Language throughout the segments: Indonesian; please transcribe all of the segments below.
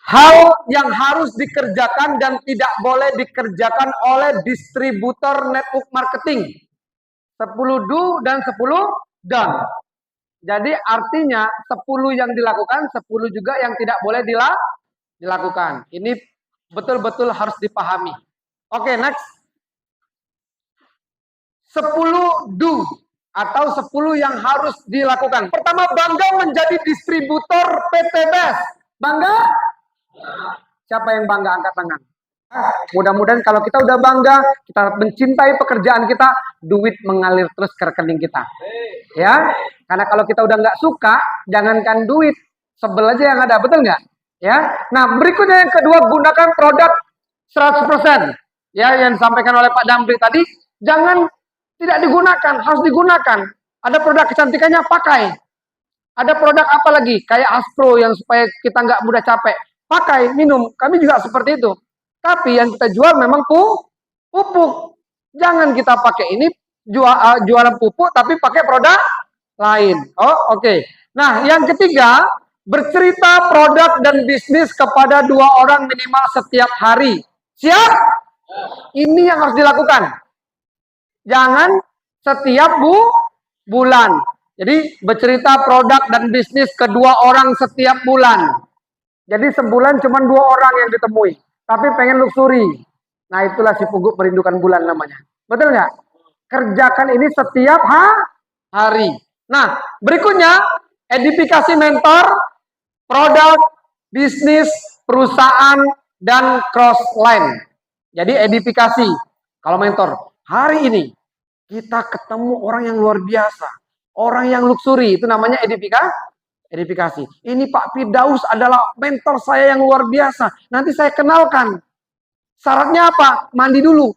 Hal yang harus dikerjakan dan tidak boleh dikerjakan oleh distributor network marketing. 10 do dan 10 don't. Jadi artinya 10 yang dilakukan, 10 juga yang tidak boleh dilakukan. Ini betul-betul harus dipahami. Oke, next. 10 do atau 10 yang harus dilakukan. Pertama, bangga menjadi distributor PT BES. Bangga? Siapa yang bangga? Angkat tangan. Mudah-mudahan kalau kita udah bangga, kita mencintai pekerjaan kita, duit mengalir terus ke rekening kita. Ya, karena kalau kita udah nggak suka, jangankan duit, sebel aja yang ada, betul nggak? Ya, nah berikutnya yang kedua, gunakan produk 100%. Ya, yang disampaikan oleh Pak Damri tadi, jangan tidak digunakan, harus digunakan. Ada produk kecantikannya, pakai. Ada produk apa lagi? Kayak Aspro yang supaya kita nggak mudah capek. Pakai, minum. Kami juga seperti itu. Tapi yang kita jual memang pupuk. Jangan kita pakai ini jualan pupuk tapi pakai produk lain. Oh, oke. Nah, yang ketiga, bercerita produk dan bisnis kepada 2 orang minimal setiap hari. Siap? Ini yang harus dilakukan. Jangan setiap bulan. Jadi bercerita produk dan bisnis ke 2 orang setiap bulan. Jadi sebulan cuma 2 orang yang ditemui. Tapi pengen luxury. Nah itulah si Pugu merindukan bulan namanya. Betul nggak? Kerjakan ini setiap hari. Nah berikutnya, edifikasi mentor, produk, bisnis, perusahaan, dan cross line. Jadi edifikasi. Kalau mentor, hari ini kita ketemu orang yang luar biasa. Orang yang luxury, itu namanya edifikasi. Ini Pak Firdaus adalah mentor saya yang luar biasa. Nanti saya kenalkan. Syaratnya apa? Mandi dulu.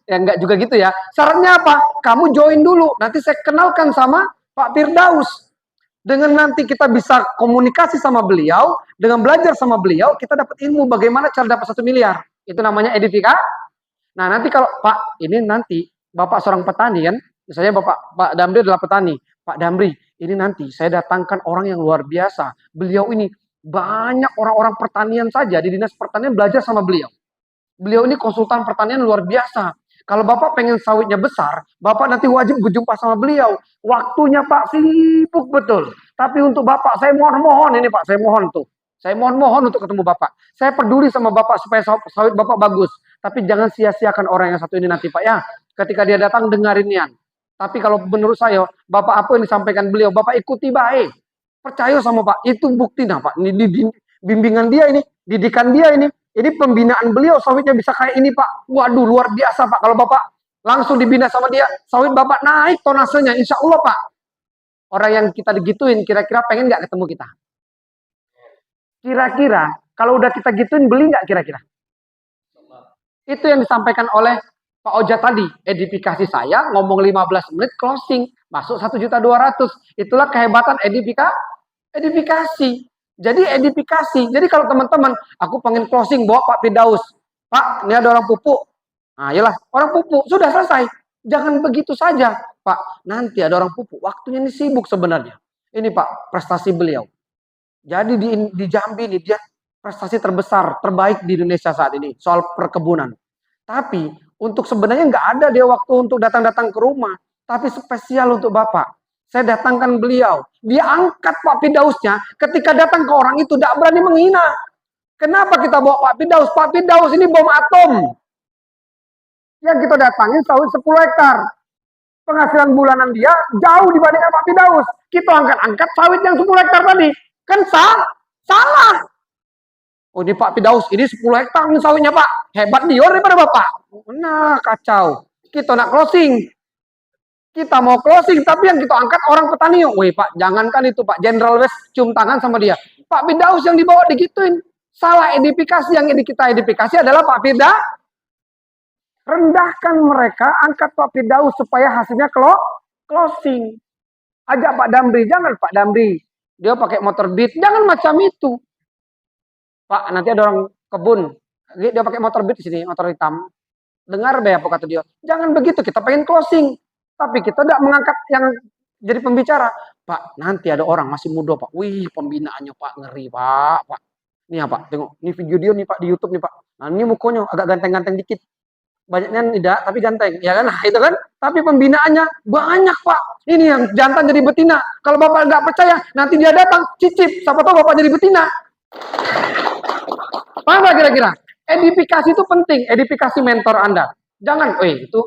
Ya enggak juga gitu ya. Syaratnya apa? Kamu join dulu. Nanti saya kenalkan sama Pak Firdaus. Dengan nanti kita bisa komunikasi sama beliau, dengan belajar sama beliau, kita dapat ilmu bagaimana cara dapat 1 miliar. Itu namanya edifikasi. Nah, nanti kalau Pak, ini nanti Bapak seorang petani kan, misalnya Pak Damri adalah petani. Pak Damri, ini nanti saya datangkan orang yang luar biasa. Beliau ini banyak orang-orang pertanian saja di dinas pertanian belajar sama beliau. Beliau ini konsultan pertanian luar biasa. Kalau Bapak pengen sawitnya besar, Bapak nanti wajib berjumpa sama beliau. Waktunya Pak sibuk betul. Tapi untuk Bapak, saya mohon-mohon ini Pak, saya mohon tuh. Saya mohon-mohon untuk ketemu Bapak. Saya peduli sama Bapak supaya sawit Bapak bagus. Tapi jangan sia-siakan orang yang satu ini nanti Pak ya. Ketika dia datang dengarin nian. Tapi kalau menurut saya, Bapak apa yang disampaikan beliau, Bapak ikuti baik. Percaya sama Pak, itu bukti nah Pak. Ini bimbingan dia ini, didikan dia ini. Ini pembinaan beliau, sawitnya bisa kayak ini Pak. Waduh, luar biasa Pak. Kalau Bapak langsung dibina sama dia, sawit Bapak naik tonasenya, insya Allah Pak. Orang yang kita digituin, kira-kira pengen nggak ketemu kita? Kira-kira, kalau udah kita gituin, beli nggak kira-kira? Itu yang disampaikan oleh Pak Oja tadi. Edifikasi saya, ngomong 15 menit, closing. Masuk 1.200.000. Itulah kehebatan edifikasi. Jadi edifikasi. Jadi kalau teman-teman, aku pengen closing bawa Pak Firdaus. Pak, ini ada orang pupuk. Nah, iyalah, orang pupuk. Sudah selesai. Jangan begitu saja. Pak, nanti ada orang pupuk. Waktunya ini sibuk sebenarnya. Ini Pak, prestasi beliau. Jadi di Jambi ini dia prestasi terbesar, terbaik di Indonesia saat ini soal perkebunan. Tapi untuk sebenarnya nggak ada dia waktu untuk datang-datang ke rumah. Tapi spesial untuk Bapak. Saya datangkan beliau. Dia angkat Pak Firdausnya. Ketika datang ke orang itu tidak berani menghina. Kenapa kita bawa Pak Firdaus? Pak Firdaus ini bom atom. Yang kita datangin sawit 10 hektar. Penghasilan bulanan dia jauh dibandingkan Pak Firdaus. Kita angkat sawit yang 10 hektar tadi. Kan salah. Oh ini Pak Firdaus, ini 10 hektar nih sawitnya Pak. Hebat nih daripada Bapak. Nah kacau. Kita nak closing. Kita mau closing, tapi yang kita angkat orang petani. Wih Pak, jangankan itu Pak. General West cium tangan sama dia. Pak Firdaus yang dibawa digituin. Salah edifikasi, yang kita edifikasi adalah Pak Firdaus. Rendahkan mereka, angkat Pak Firdaus supaya hasilnya closing. Ajak Pak Damri, jangan Pak Damri. Dia pakai motor Beat, jangan macam itu. Pak, nanti ada orang kebun, dia pakai motor Beat di sini, motor hitam. Dengar be apa kata dia? Jangan begitu, kita pengen closing. Tapi kita tidak mengangkat yang jadi pembicara. Pak, nanti ada orang masih muda Pak. Wih, pembinaannya Pak ngeri Pak. Nih ya Pak, tengok. Ini video dia nih Pak di YouTube nih Pak. Nah ini mukanya agak ganteng-ganteng dikit. Banyaknya tidak, tapi ganteng. Ya kan? Nah, itu kan. Tapi pembinaannya banyak Pak. Ini yang jantan jadi betina. Kalau Bapak nggak percaya, nanti dia datang, cicip. Siapa tahu Bapak jadi betina. Paham nggak kira-kira? Edifikasi itu penting. Edifikasi mentor Anda. Jangan, itu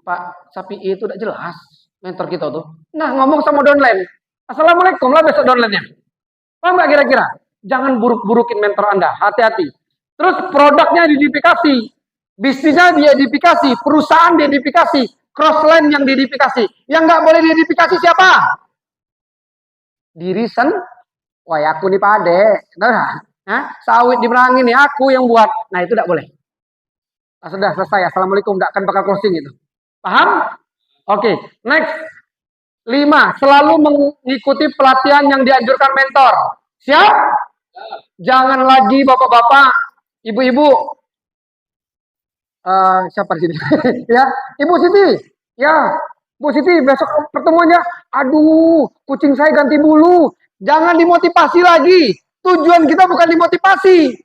Pak Sapi itu udah jelas. Mentor kita tuh. Nah, ngomong sama downline. Assalamualaikum lah besok downline-nya. Paham nggak kira-kira? Jangan buruk-burukin mentor Anda. Hati-hati. Terus produknya diedifikasi. Bisnisnya diedifikasi. Perusahaan diedifikasi. Crossline yang diedifikasi. Yang nggak boleh diedifikasi siapa? Diri wah aku nih Pak Ade. Nah, sawit dimerangin nih aku yang buat. Nah itu tidak boleh. Nah, sudah selesai. Assalamualaikum. Tidak akan bakal closing itu. Paham? Oke. Next. 5. Selalu mengikuti pelatihan yang dianjurkan mentor. Siap? Jangan lagi bapak-bapak, ibu-ibu. Siapa di sini? Ya, Ibu Siti. Ya, Bu Siti, besok pertemuannya. Aduh, kucing saya ganti bulu. Jangan dimotivasi lagi. Tujuan kita bukan dimotivasi.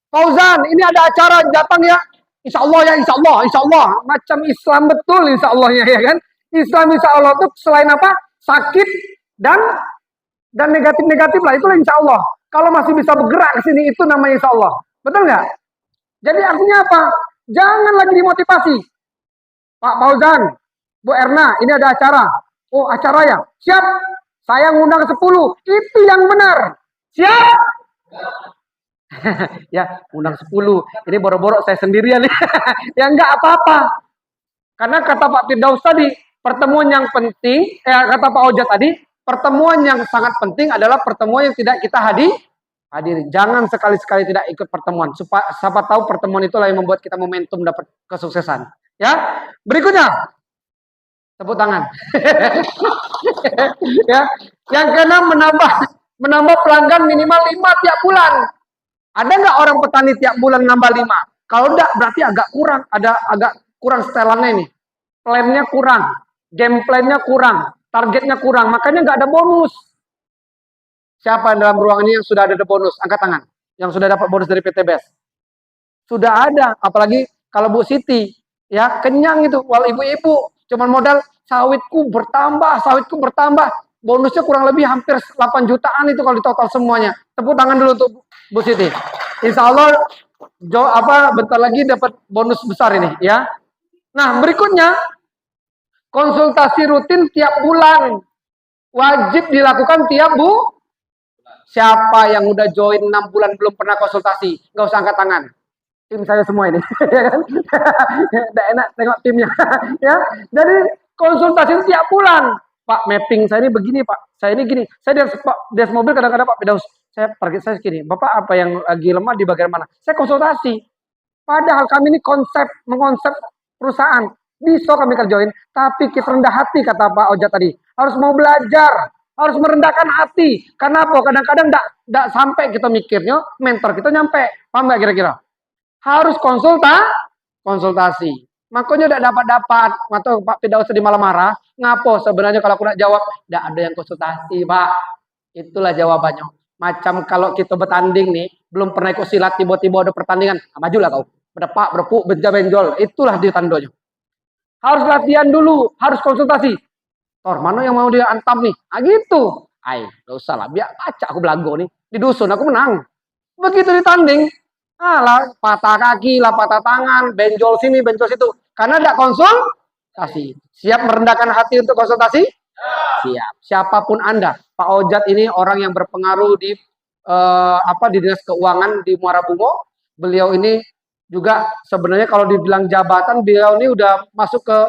Fauzan, ini ada acara datang ya. Insya Allah ya, insya Allah, insya Allah. Macam Islam betul, insya Allah ya kan. Islam insya Allah itu selain apa? Sakit dan negatif-negatif lah. Itulah insya Allah. Kalau masih bisa bergerak ke sini itu namanya insya Allah. Betul nggak? Jadi artinya apa? Jangan lagi dimotivasi. Pak Fauzan, Bu Erna, ini ada acara. Oh acara ya? Siap. Saya ngundang 10. Itu yang benar. Siap? Ya, undang 10. Ini boro-boro saya sendirian. Ya enggak apa-apa. Karena kata Pak Firdaus tadi, pertemuan yang penting, kata Pak Ojat tadi, pertemuan yang sangat penting adalah pertemuan yang tidak kita hadiri. Jangan sekali-sekali tidak ikut pertemuan. Siapa tahu pertemuan itulah yang membuat kita momentum dapat kesuksesan. Ya, berikutnya. Tepuk tangan. Ya, yang keenam menambah pelanggan minimal 5 tiap bulan. Ada nggak orang petani tiap bulan nambah 5? Kalau enggak berarti agak kurang, agak kurang setelannya ini. Plannya kurang, game plannya kurang, targetnya kurang, makanya nggak ada bonus. Siapa dalam ruangan ini yang sudah ada bonus? Angkat tangan. Yang sudah dapat bonus dari PT BES. Sudah ada, apalagi kalau Bu Siti, ya kenyang itu. Wal ibu-ibu, cuman modal sawitku bertambah. Bonusnya kurang lebih hampir 8 jutaan itu kalau total semuanya. Tepuk tangan dulu untuk Bu Siti. Insya Allah bentar lagi dapat bonus besar ini ya. Nah berikutnya konsultasi rutin tiap bulan wajib dilakukan tiap Siapa yang udah join 6 bulan belum pernah konsultasi? Nggak usah angkat tangan. Tim saya semua ini. Nggak enak tengok timnya. Ya. Jadi konsultasi tiap bulan. Pak, mapping saya ini begini Pak. Saya ini gini. Saya di mobil kadang-kadang Pak Firdaus. Target saya segini. Bapak apa yang lagi lemah di bagian mana? Saya konsultasi. Padahal kami ini mengkonsep perusahaan. Bisa kami kerjain. Tapi kita rendah hati kata Pak Ojat tadi. Harus mau belajar. Harus merendahkan hati. Karena apa? Kadang-kadang tidak sampai kita mikirnya, mentor kita nyampe. Paham nggak kira-kira? Harus konsultasi. Makanya tidak dapat. Atau Pak Firdaus sedih malah marah. Ngapo sebenarnya kalau aku nak jawab, tidak ada yang konsultasi, Pak. Itulah jawabannya. Macam kalau kita bertanding nih, belum pernah ikut silat, tiba-tiba ada pertandingan, majulah kau. Berdepak, berpuk, benjol. Itulah dia tandanya. Harus latihan dulu, harus konsultasi. Tor, mana yang mau dia antam nih? Gitu. Gak usah lah, biar acak aku belago nih. Di dusun aku menang. Begitu ditanding, patah kaki lah, patah tangan, benjol sini, benjol situ. Karena tidak konsultasi. Siap merendahkan hati untuk konsultasi? Siap. Siapapun Anda. Pak Ojat ini orang yang berpengaruh di Dinas Keuangan di Muara Bungo. Beliau ini juga sebenarnya kalau dibilang jabatan, beliau ini udah masuk ke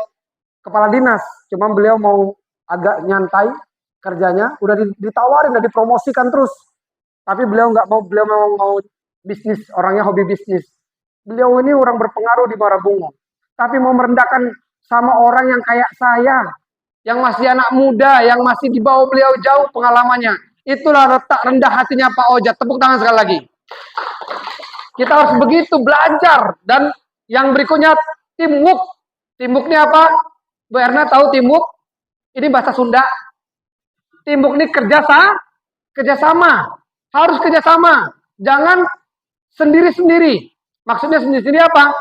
kepala dinas. Cuma beliau mau agak nyantai kerjanya, udah ditawarin, udah dipromosikan terus. Tapi beliau nggak mau, beliau mau bisnis, orangnya hobi bisnis. Beliau ini orang berpengaruh di Muara Bungo. Tapi mau merendahkan sama orang yang kayak saya, yang masih anak muda, yang masih di bawah beliau jauh pengalamannya. Itulah letak rendah hatinya Pak Ojat. Tepuk tangan sekali lagi. Kita harus begitu belajar. Dan yang berikutnya teamwork. Teamwork ini apa? Bu Erna tahu teamwork? Ini bahasa Sunda. Teamwork ini kerjasama. Harus kerjasama. Jangan sendiri-sendiri. Maksudnya sendiri-sendiri apa?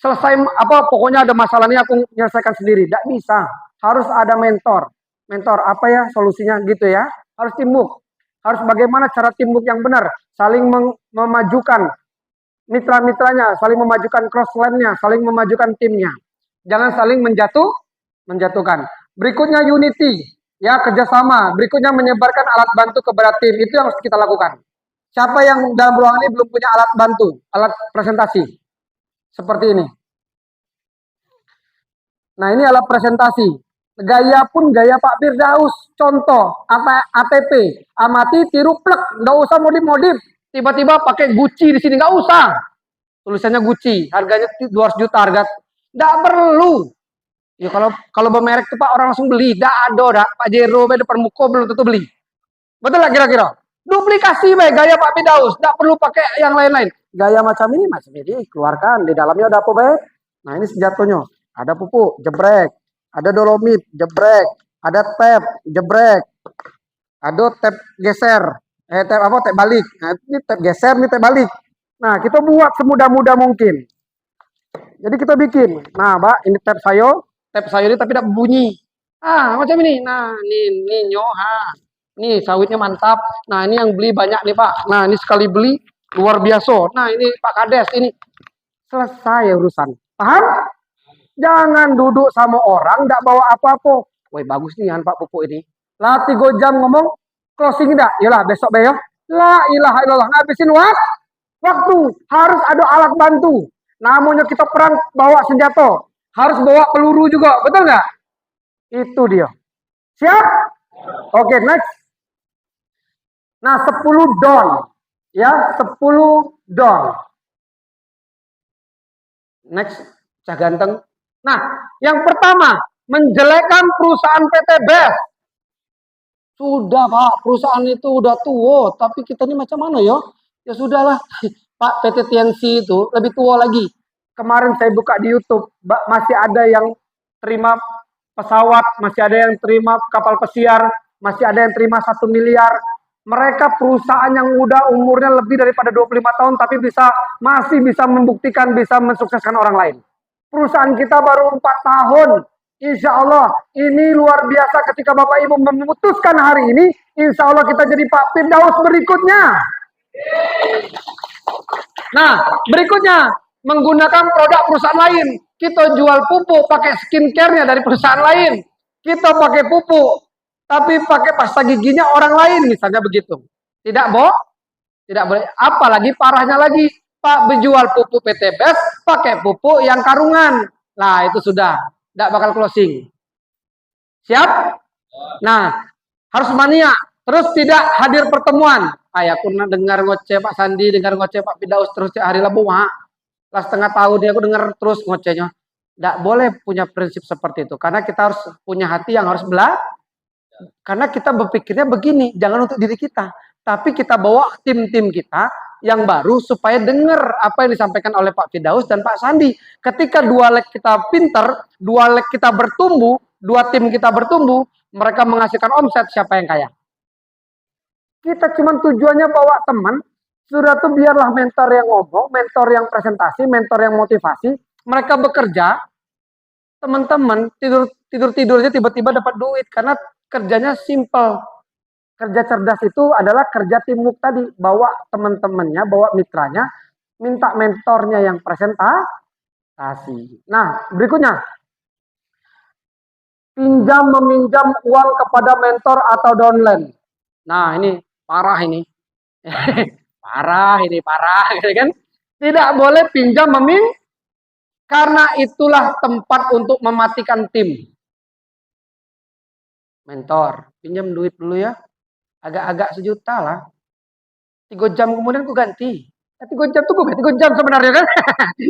Selesai apa pokoknya ada masalahnya aku menyelesaikan sendiri. Tidak bisa. Harus ada mentor. Mentor apa ya solusinya gitu ya. Harus teamwork. Harus bagaimana cara teamwork yang benar. Saling memajukan mitra-mitranya, saling memajukan cross line-nya, saling memajukan timnya. Jangan saling menjatuhkan. Berikutnya unity, ya kerjasama. Berikutnya menyebarkan alat bantu kepada tim. Itu yang harus kita lakukan. Siapa yang dalam ruangan ini belum punya alat bantu, alat presentasi? Seperti ini. Nah ini alat presentasi. Gaya pun gaya Pak Firdaus. Contoh, ATP. Amati, tiru, plek. Nggak usah modif-modif. Tiba-tiba pakai Gucci di sini. Nggak usah. Tulisannya Gucci. Harganya 200 juta harga. Nggak perlu. Ya kalau bermerek tuh Pak orang langsung beli. Nggak ada. Pak Jero depan muka belum tentu beli. Betul nggak kira-kira? Duplikasi baik gaya Pak Firdaus. Nggak perlu pakai yang lain-lain. Gaya macam ini keluarkan. Di dalamnya ada apa baik? Nah ini senjatanya. Ada pupuk, jebrek. Ada dolomit, jebrek. Ada tap, jebrek. Ada tap geser. Tap apa? Tap balik. Nah, ini tap geser, ini tap balik. Nah, kita buat semudah-mudah mungkin. Jadi kita bikin. Nah, Pak, ini tap sayo. Tap sayo ini tapi tidak bunyi. Ah, macam ini. Nah, ini nyoha. Nih, sawitnya mantap. Nah, ini yang beli banyak nih, Pak. Nah, ini sekali beli luar biasa. Nah, ini Pak Kades ini. Selesai urusan. Paham? Jangan duduk sama orang, nggak bawa apa-apa. Woi, bagus nih Pak pupuk ini. Lah 3 jam ngomong, closing enggak? Yalah, besok besok. La ilaha illallah. Ngabisin waktu. Harus ada alat bantu. Namanya kita perang bawa senjata. Harus bawa peluru juga. Betul nggak? Itu dia. Siap? Oke, next. Nah, 10 don. Ya, 10 don. Next. Cah ganteng. Nah, yang pertama, menjelekkan perusahaan PT BES. Sudah Pak, perusahaan itu udah tua, tapi kita ini macam mana ya? Ya sudahlah, Pak PT TNC itu lebih tua lagi. Kemarin saya buka di YouTube, masih ada yang terima pesawat, masih ada yang terima kapal pesiar, masih ada yang terima 1 miliar. Mereka perusahaan yang udah umurnya lebih daripada 25 tahun, tapi masih bisa membuktikan, bisa mensukseskan orang lain. Perusahaan kita baru 4 tahun. Insya Allah ini luar biasa ketika Bapak Ibu memutuskan hari ini. Insya Allah kita jadi Pak Firdaus berikutnya. Nah berikutnya menggunakan produk perusahaan lain. Kita jual pupuk pakai skincare-nya dari perusahaan lain. Kita pakai pupuk tapi pakai pasta giginya orang lain misalnya begitu. Tidak boleh. Apalagi parahnya lagi. Pak menjual pupuk PT BES pakai pupuk yang karungan. Nah, itu sudah. Tidak bakal closing. Siap? Nah, harus mania. Terus tidak hadir pertemuan. Aku dengar ngoceh Pak Sandi, dengar ngoceh Pak Firdaus terus hari Rabu. Lah setengah tahun dia aku dengar terus ngocehnya. Tidak boleh punya prinsip seperti itu. Karena kita harus punya hati yang harus belajar. Karena kita berpikirnya begini, jangan untuk diri kita. Tapi kita bawa tim-tim kita yang baru supaya dengar apa yang disampaikan oleh Pak Firdaus dan Pak Sandi. Ketika 2 leg kita pinter, 2 leg kita bertumbuh, 2 tim kita bertumbuh, mereka menghasilkan omset, siapa yang kaya? Kita cuma tujuannya bawa teman, sudah tuh biarlah mentor yang ngomong, mentor yang presentasi, mentor yang motivasi, mereka bekerja, teman-teman tidur-tidurnya tiba-tiba dapat duit, karena kerjanya simple. Kerja cerdas itu adalah kerja teamwork tadi. Bawa teman-temannya, bawa mitranya, minta mentornya yang presentasi. Nah, berikutnya. Pinjam meminjam uang kepada mentor atau downline. Nah, ini parah ini. parah, gitu kan. Tidak boleh pinjam meminjam. Karena itulah tempat untuk mematikan tim. Mentor, pinjam duit dulu ya. Agak-agak sejuta lah. 3 jam kemudian aku ganti. 3 jam tuh gue 3 jam sebenarnya kan.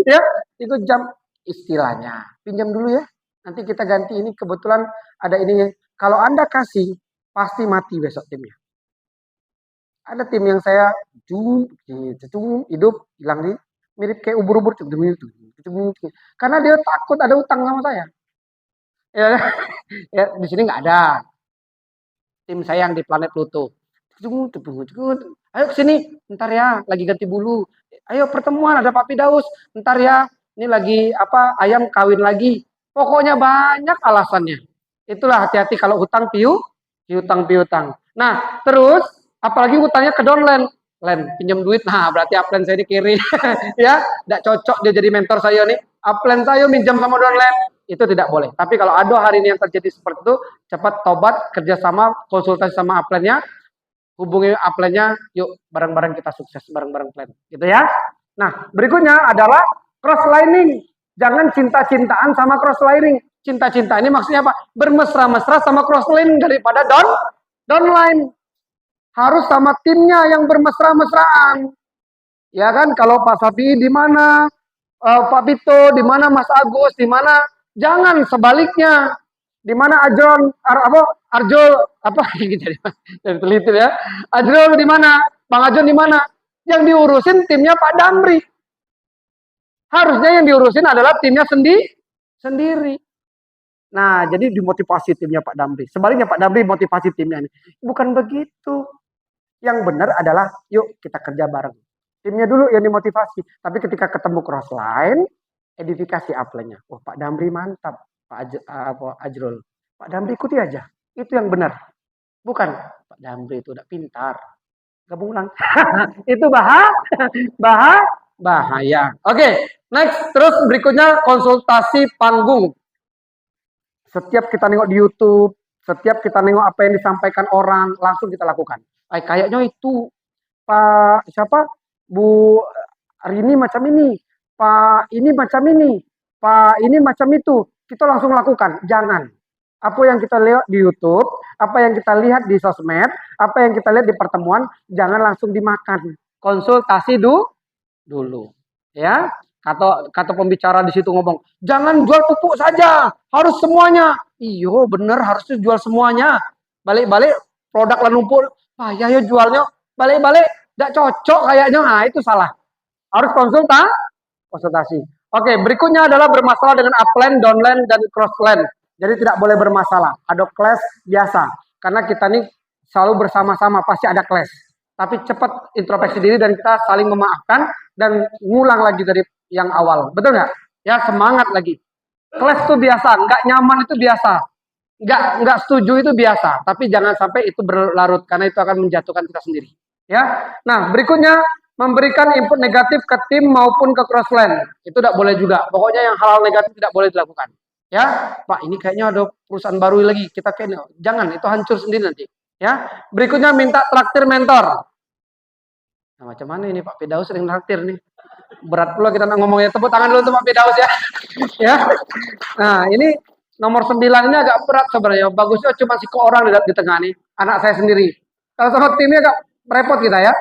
Ya, 3 jam istilahnya. Pinjam dulu ya. Nanti kita ganti ini kebetulan ada ininya. Kalau Anda kasih pasti mati besok timnya. Ada tim yang saya hidup hilang di mirip kayak ubur-ubur karena dia takut ada utang sama saya. Ya, ya di sini nggak ada. Tim saya yang di planet Pluto. Ayo ke sini, ntar ya, lagi ganti bulu. Ayo pertemuan ada Pak Firdaus, ntar ya, ini lagi apa ayam kawin lagi. Pokoknya banyak alasannya. Itulah hati-hati kalau hutang piutang. Nah, terus apalagi hutangnya ke downline. Pinjam duit, nah berarti upline saya dikiri. Ya, tidak cocok dia jadi mentor saya nih. Upline saya minjam sama downline, itu tidak boleh. Tapi kalau ada hari ini yang terjadi seperti itu, cepat tobat, kerjasama, konsultasi sama upline-nya, hubungi upline-nya, yuk bareng-bareng kita sukses, bareng-bareng plan. Gitu ya. Nah, berikutnya adalah cross-lining. Jangan cinta-cintaan sama cross-lining. Cinta-cinta ini maksudnya apa? Bermesra-mesra sama cross-lining daripada downline. Harus sama timnya yang bermesra-mesraan. Ya kan, kalau Pak Safi di mana, Pak Pito di mana, Mas Agus di mana, jangan sebaliknya. Di mana Arjol apa gitu teliti ya. Arjol di mana? Bang Ajon di mana? Yang diurusin timnya Pak Damri. Harusnya yang diurusin adalah timnya sendiri. Nah, jadi dimotivasi timnya Pak Damri. Sebaliknya Pak Damri motivasi timnya ini. Bukan begitu. Yang benar adalah yuk kita kerja bareng. Timnya dulu yang dimotivasi. Tapi ketika ketemu crossline, edifikasi upline-nya. Oh, Pak Damri mantap. Pak Ajrul. Pak Damri ikuti aja. Itu yang benar. Bukan Pak Damri itu udah pintar. Gabung ulang. Itu bahaya. Oke, next. Terus berikutnya konsultasi panggung. Setiap kita nengok di YouTube, setiap kita nengok apa yang disampaikan orang, langsung kita lakukan. Kayaknya itu Pak siapa? Bu Rini macam ini. Pak ini macam ini. Pak ini macam itu. Kita langsung lakukan. Jangan. Apa yang kita lihat di YouTube, apa yang kita lihat di sosmed, apa yang kita lihat di pertemuan, jangan langsung dimakan. Konsultasi dulu. Ya. Kata pembicara di situ ngomong, jangan jual pupuk saja, harus semuanya. Iyo, bener harusnya jual semuanya. Balik-balik produk lanumpur, payah ya jualnya. Balik-balik tidak cocok kayaknya. Nah, itu salah. Harus konsultasi. Oke, berikutnya adalah bermasalah dengan upline, downline, dan crossline. Jadi tidak boleh bermasalah. Ada clash biasa. Karena kita ini selalu bersama-sama, pasti ada clash. Tapi cepat introspeksi diri dan kita saling memaafkan dan ngulang lagi dari yang awal. Betul nggak? Ya, semangat lagi. Clash itu biasa, nggak nyaman itu biasa. Nggak setuju itu biasa. Tapi jangan sampai itu berlarut, karena itu akan menjatuhkan kita sendiri. Ya. Nah, berikutnya memberikan input negatif ke tim maupun ke crossline. Itu tidak boleh juga. Pokoknya yang hal-hal negatif tidak boleh dilakukan. Ya, Pak, ini kayaknya ada perusahaan baru lagi. Kita kayaknya jangan, itu hancur sendiri nanti. Ya, berikutnya minta traktir mentor. Nah, macam mana ini Pak Firdaus sering traktir nih? Berat pula kita ngomongnya. Tepuk tangan dulu untuk Pak Firdaus ya. Ya. Nah, ini nomor 9 ini agak berat sebenarnya. Bagusnya cuma si orang di tengah nih. Anak saya sendiri. Kalau sama timnya agak repot kita ya.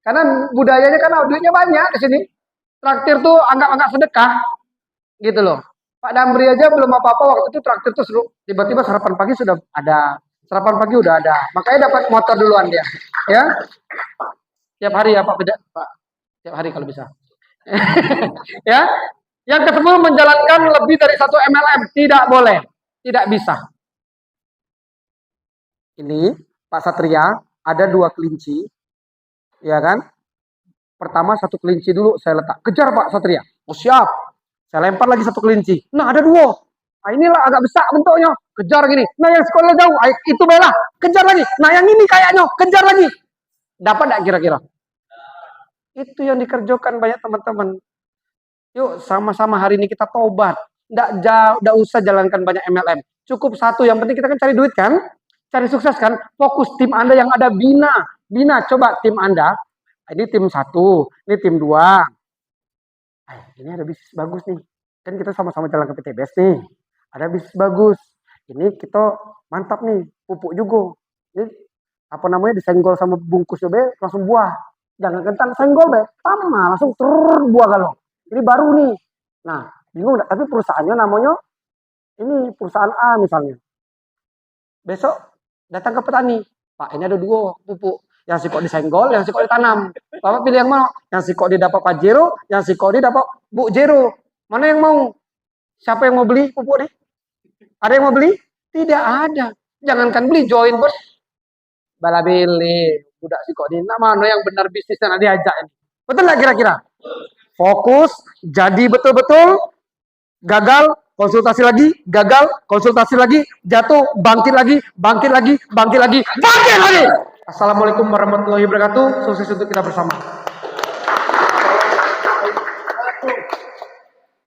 Karena budayanya kan duitnya banyak di sini. Traktir tuh anggap sedekah. Gitu loh. Pak Damri aja belum apa-apa waktu itu traktir tuh seru. Tiba-tiba sarapan pagi sudah ada. Sarapan pagi udah ada. Makanya dapat motor duluan dia. Ya. Tiap hari ya Pak. Tiap hari kalau bisa. Ya. Yang ke-10 menjalankan lebih dari 1 MLM. Tidak boleh. Tidak bisa. Ini Pak Satria ada 2 kelinci. Ya kan? Pertama 1 kelinci dulu saya letak. Kejar Pak Satria. Oh siap. Saya lempar lagi 1 kelinci. Nah ada 2. Nah, inilah agak besar bentuknya. Kejar gini. Nah yang sekolah jauh. Itu bela. Kejar lagi. Nah yang ini kayaknya. Kejar lagi. Dapat enggak kira-kira? Itu yang dikerjakan banyak teman-teman. Yuk sama-sama hari ini kita tobat. Nggak usah jalankan banyak MLM. Cukup 1. Yang penting kita kan cari duit kan. Cari sukses kan. Fokus tim Anda yang ada bina. Bina coba tim Anda. Ini tim 1. Ini tim 2. Ini ada bisnis bagus nih. Kan kita sama-sama jalan ke PTBS nih. Ada bisnis bagus. Ini kita mantap nih. Pupuk juga. Ini apa namanya disenggol sama bungkus be langsung buah. Jangan kentang senggol be. Sama langsung buah kalau. Ini baru nih. Nah, bingung enggak? Tapi perusahaannya namanya ini perusahaan A misalnya. Besok datang ke petani. Pak, ini ada 2 pupuk. Yang sikok disenggol, yang sikok ditanam. Bapak pilih yang mana? Yang sikok didapat Pajero, yang sikok didapat Bu Jero. Mana yang mau? Siapa yang mau beli pupuk nih? Ada yang mau beli? Tidak ada. Jangankan beli, join bos. Bala beli. budak si kok ini, nak mana yang benar bisnisnya nanti diajak ini. Betul nggak kira-kira? Fokus, jadi betul-betul, gagal, konsultasi lagi, gagal, konsultasi lagi, jatuh, bangkit lagi, bangkit lagi, bangkit lagi, bangkit lagi. Assalamualaikum warahmatullahi wabarakatuh. Sukses untuk kita bersama.